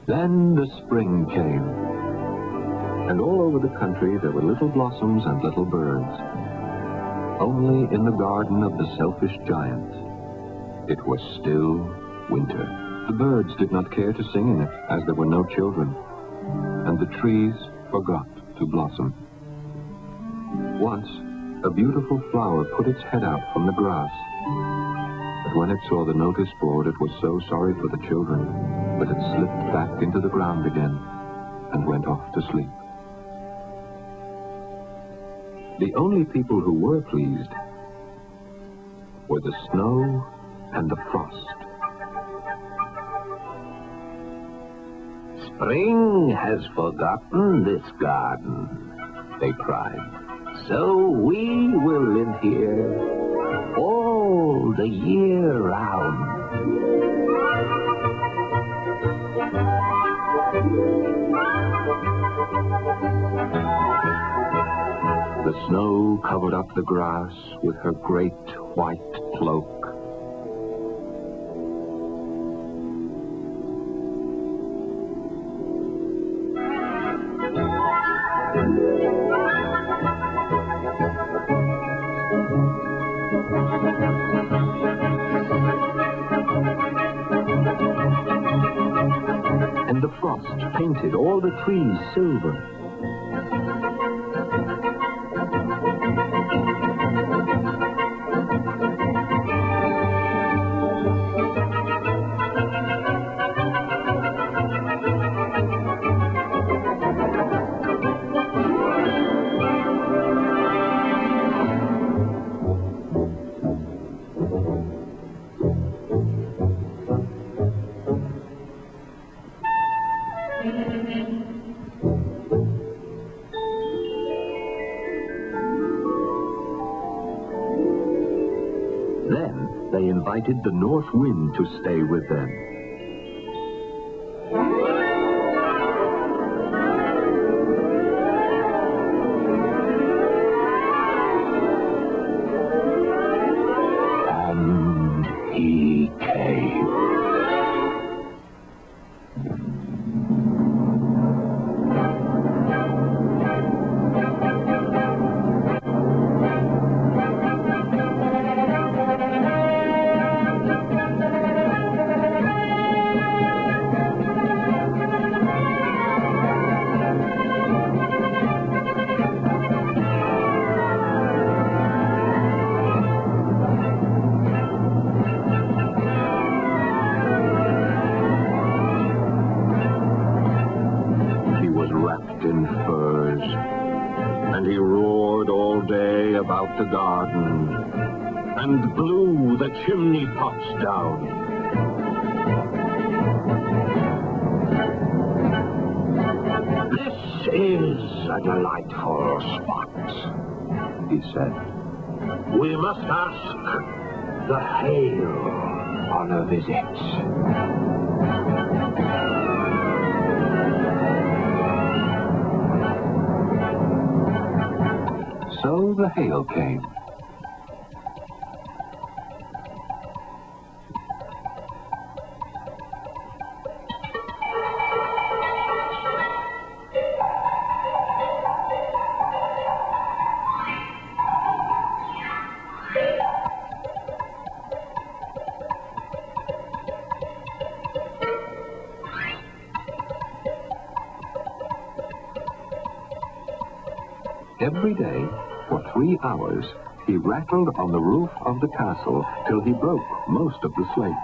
Then the spring came, and all over the country there were little blossoms and little birds. Only in the garden of the selfish giant, it was still winter. The birds did not care to sing in it, as there were no children, and the trees forgot to blossom. Once, a beautiful flower put its head out from the grass, but when it saw the notice board, it was so sorry for the children that it slipped back into the ground again and went off to sleep. The only people who were pleased were the snow and the frost. Spring has forgotten this garden, they cried. So we will live here all the year round. The snow covered up the grass with her great white cloak. And the frost painted all the trees silver. Then they invited the north wind to stay with them. And he came. In furs, and he roared all day about the garden, and blew the chimney pots down. This is a delightful spot, he said. We must ask the hail on a visit. So the hail came. Every day, for 3 hours, he rattled on the roof of the castle till he broke most of the slates.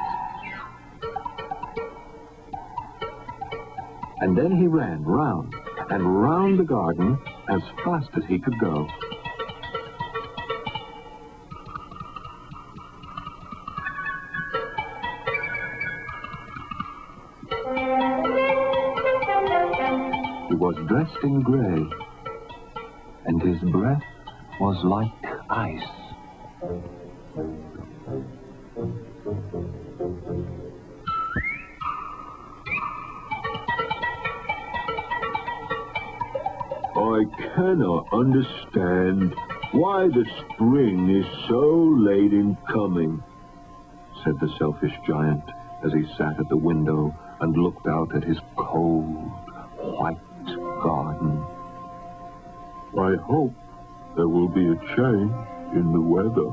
And then he ran round and round the garden as fast as he could go. He was dressed in gray, and his breath was like ice. I cannot understand why the spring is so late in coming, said the selfish giant as he sat at the window and looked out at his cold, white garden. I hope there will be a change in the weather.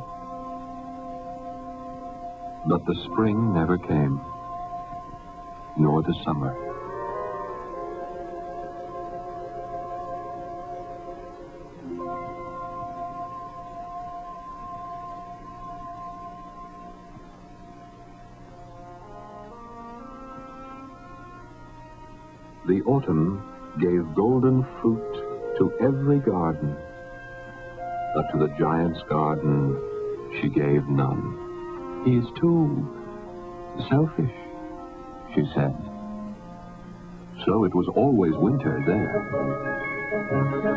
But the spring never came, nor the summer. The autumn gave golden fruit to every garden, but to the giant's garden she gave none. He is too selfish, she said. So it was always winter there.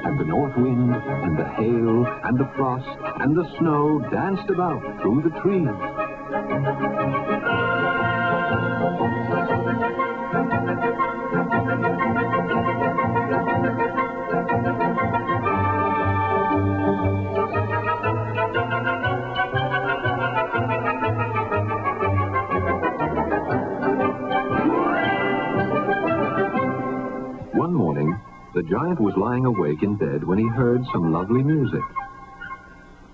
And the north wind, and the hail, and the frost, and the snow danced about through the trees. One morning, the giant was lying awake in bed when he heard some lovely music.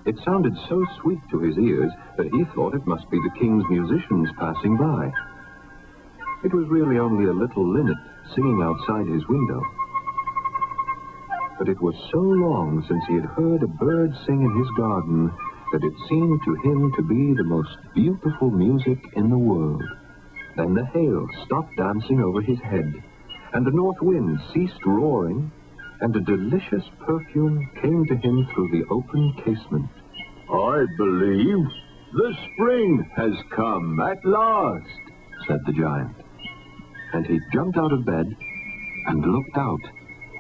It sounded so sweet to his ears that he thought it must be the king's musicians passing by. It was really only a little linnet singing outside his window. But it was so long since he had heard a bird sing in his garden that it seemed to him to be the most beautiful music in the world. Then the hail stopped dancing over his head, and the north wind ceased roaring, and a delicious perfume came to him through the open casement. I believe the spring has come at last, said the giant. And he jumped out of bed and looked out.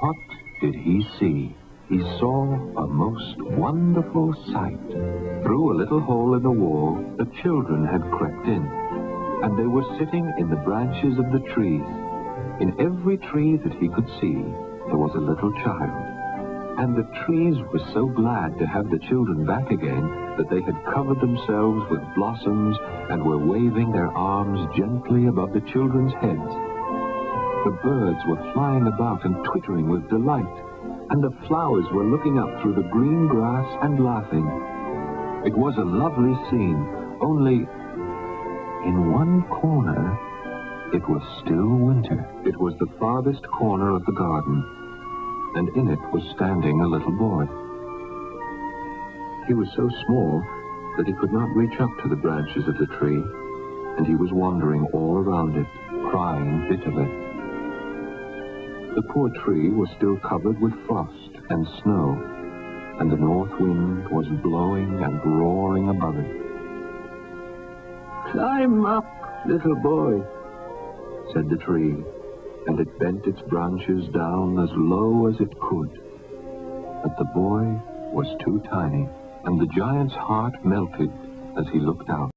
What did he see? He saw a most wonderful sight. Through a little hole in the wall, the children had crept in, and they were sitting in the branches of the trees. In every tree that he could see, there was a little child. And the trees were so glad to have the children back again that they had covered themselves with blossoms and were waving their arms gently above the children's heads. The birds were flying about and twittering with delight, and the flowers were looking up through the green grass and laughing. It was a lovely scene, only in one corner it was still winter. It was the farthest corner of the garden, and in it was standing a little boy. He was so small that he could not reach up to the branches of the tree, and he was wandering all around it, crying bitterly. The poor tree was still covered with frost and snow, and the north wind was blowing and roaring above it. "Climb up, little boy," said the tree, and it bent its branches down as low as it could. But the boy was too tiny, and the giant's heart melted as he looked out.